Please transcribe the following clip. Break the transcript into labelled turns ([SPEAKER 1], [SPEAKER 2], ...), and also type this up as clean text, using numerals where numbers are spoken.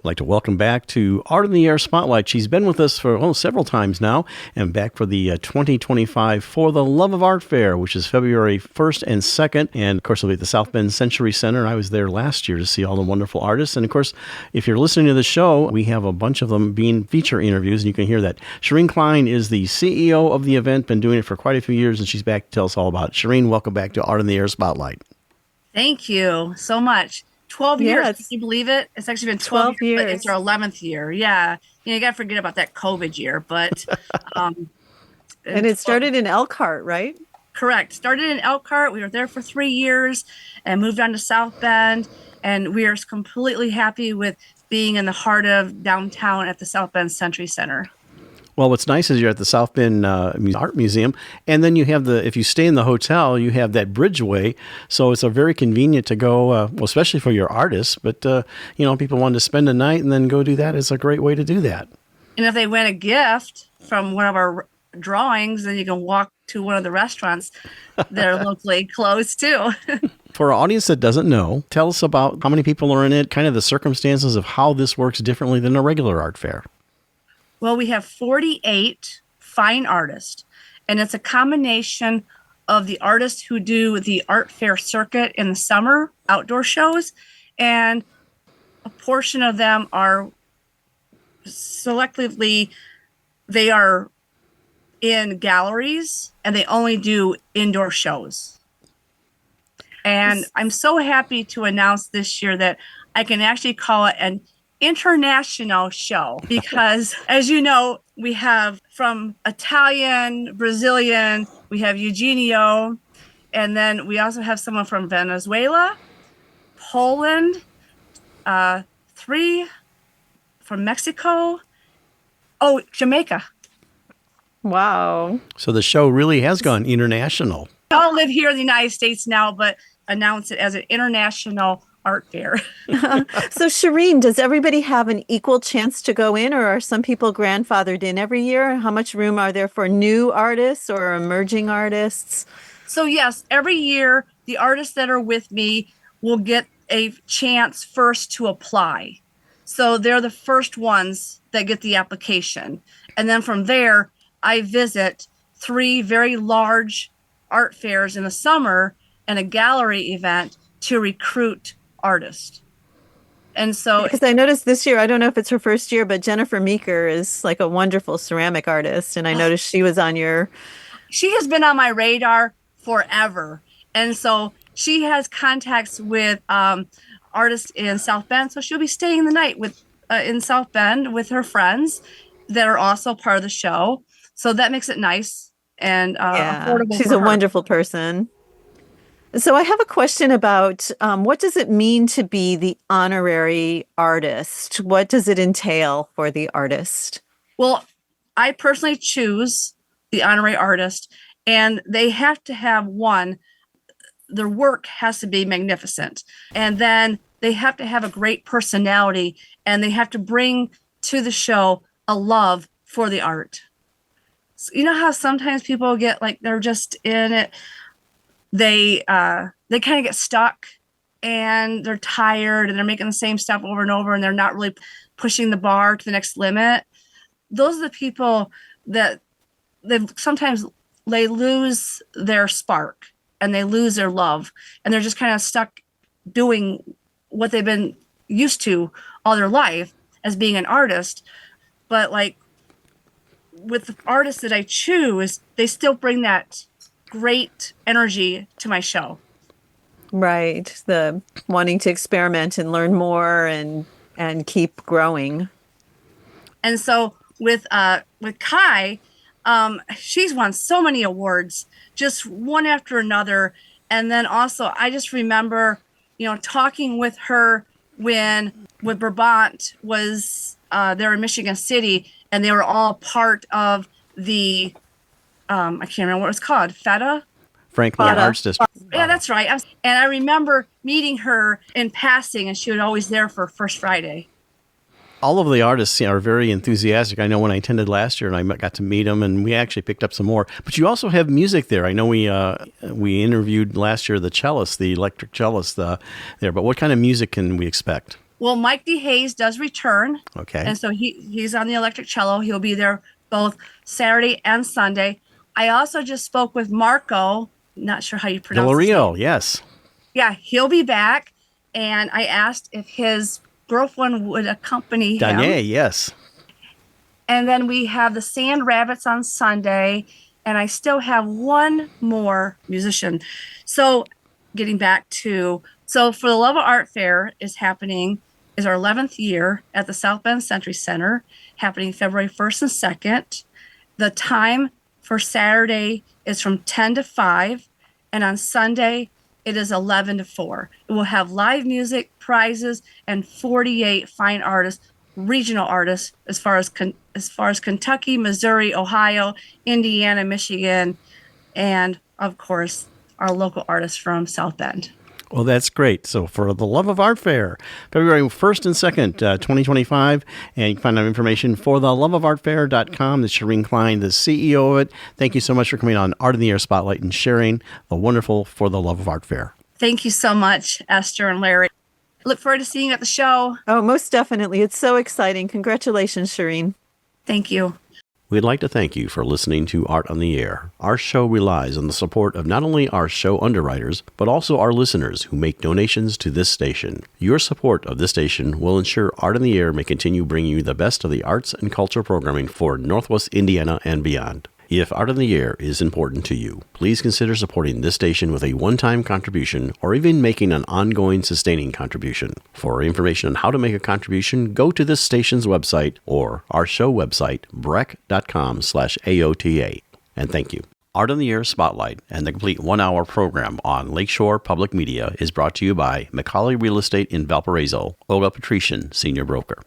[SPEAKER 1] I'd like to welcome back to Art in the Air Spotlight. She's been with us for several times now, and back for the 2025 For the Love of Art Fair, which is February 1st and 2nd. And, of course, it'll be at the South Bend Century Center. I was there last year to see all the wonderful artists. And, of course, if you're listening to the show, we have a bunch of them being feature interviews, and you can hear that. Shireen Cline is the CEO of the event, been doing it for quite a few years, and she's back to tell us all about it. Shireen, welcome back to Art in the Air Spotlight.
[SPEAKER 2] Thank you so much. 12 years.
[SPEAKER 3] Yes.
[SPEAKER 2] Can you believe it? It's actually been 12 years. But it's our 11th year. Yeah. You got to forget about that COVID year. But
[SPEAKER 3] and it started in Elkhart, right?
[SPEAKER 2] Correct. Started in Elkhart. We were there for 3 years and moved on to South Bend. And we are completely happy with being in the heart of downtown at the South Bend Century Center.
[SPEAKER 1] Well, what's nice is you're at the South Bend Art Museum, and then you have if you stay in the hotel, you have that bridgeway, so it's a very convenient to go, well, especially for your artists, but, people want to spend a night and then go do that. It's a great way to do that.
[SPEAKER 2] And if they win a gift from one of our drawings, then you can walk to one of the restaurants that are locally close, too.
[SPEAKER 1] For our audience that doesn't know, tell us about how many people are in it, kind of the circumstances of how this works differently than a regular art fair.
[SPEAKER 2] Well, we have 48 fine artists, and it's a combination of the artists who do the art fair circuit in the summer, outdoor shows, and a portion of them are selectively, they are in galleries, and they only do indoor shows. And I'm so happy to announce this year that I can actually call it an international show because, as you know, we have from Italian, Brazilian, we have Eugenio, and then we also have someone from Venezuela, Poland, 3 from Mexico, Jamaica.
[SPEAKER 3] Wow.
[SPEAKER 1] So the show really has gone international.
[SPEAKER 2] We all live here in the United States now, but announce it as an international art fair.
[SPEAKER 3] So Shireen, does everybody have an equal chance to go in, or are some people grandfathered in every year? How much room are there for new artists or emerging artists?
[SPEAKER 2] So yes, every year the artists that are with me will get a chance first to apply. So they're the first ones that get the application. And then from there, I visit 3 very large art fairs in the summer and a gallery event to recruit artist. And so
[SPEAKER 3] because I noticed this year, I don't know if it's her first year, but Jennifer Meeker is like a wonderful ceramic artist, and I noticed she was on your
[SPEAKER 2] she has been on my radar forever, and so she has contacts with artists in South Bend, so she'll be staying the night with in South Bend with her friends that are also part of the show, so that makes it nice and affordable.
[SPEAKER 3] She's a wonderful person. So I have a question about what does it mean to be the honorary artist? What does it entail for the artist?
[SPEAKER 2] Well, I personally choose the honorary artist, and they have to have their work has to be magnificent. And then they have to have a great personality, and they have to bring to the show a love for the art. So you know how sometimes people get like they're just in it. They kind of get stuck and they're tired and they're making the same stuff over and over and they're not really pushing the bar to the next limit. Those are the people that sometimes they lose their spark and they lose their love and they're just kind of stuck doing what they've been used to all their life as being an artist. But like with the artists that I choose, they still bring that great energy to my show.
[SPEAKER 3] Right. The wanting to experiment and learn more and keep growing.
[SPEAKER 2] And so with Kai, she's won so many awards, just one after another. And then also I just remember, talking with her when Brabant was there in Michigan City, and they were all part of the I can't remember what it was called.
[SPEAKER 1] Franklin Arts District.
[SPEAKER 2] Yeah, that's right. And I remember meeting her in passing, and she was always there for First Friday.
[SPEAKER 1] All of the artists are very enthusiastic. I know when I attended last year and I got to meet them, and we actually picked up some more. But you also have music there. I know we interviewed last year the cellist, the electric cellist there. But what kind of music can we expect?
[SPEAKER 2] Well, Mike D. Hayes does return.
[SPEAKER 1] Okay.
[SPEAKER 2] And so he's on the electric cello. He'll be there both Saturday and Sunday. I also just spoke with Marco, not sure how you pronounce his
[SPEAKER 1] Villarreal,
[SPEAKER 2] name.
[SPEAKER 1] yes.
[SPEAKER 2] Yeah, he'll be back. And I asked if his girlfriend would accompany him.
[SPEAKER 1] Danye, yes.
[SPEAKER 2] And then we have the Sand Rabbits on Sunday. And I still have one more musician. So getting back to, so for the Love of Art Fair is our 11th year at the South Bend Century Center, happening February 1st and 2nd. The time for Saturday is from 10 to 5. And on Sunday, it is 11 to 4. It will have live music, prizes, and 48 fine artists, regional artists, as far as Kentucky, Missouri, Ohio, Indiana, Michigan, and of course our local artists from South Bend.
[SPEAKER 1] Well, that's great. So for the Love of Art Fair, February 1st and 2nd, 2025, and you can find out information for theloveofartfair.com. That's Shireen Cline, the CEO of it. Thank you so much for coming on Art in the Air Spotlight and sharing the wonderful For the Love of Art Fair.
[SPEAKER 2] Thank you so much, Esther and Larry. Look forward to seeing you at the show.
[SPEAKER 3] Oh, most definitely. It's so exciting. Congratulations, Shireen.
[SPEAKER 2] Thank you.
[SPEAKER 1] We'd like to thank you for listening to Art on the Air. Our show relies on the support of not only our show underwriters, but also our listeners who make donations to this station. Your support of this station will ensure Art on the Air may continue bringing you the best of the arts and culture programming for Northwest Indiana and beyond. If Art on the Air is important to you, please consider supporting this station with a one-time contribution or even making an ongoing sustaining contribution. For information on how to make a contribution, go to this station's website or our show website, breck.com/AOTA. And thank you. Art on the Air Spotlight and the complete one-hour program on Lakeshore Public Media is brought to you by McCauley Real Estate in Valparaiso, Olga Patrician, Senior Broker.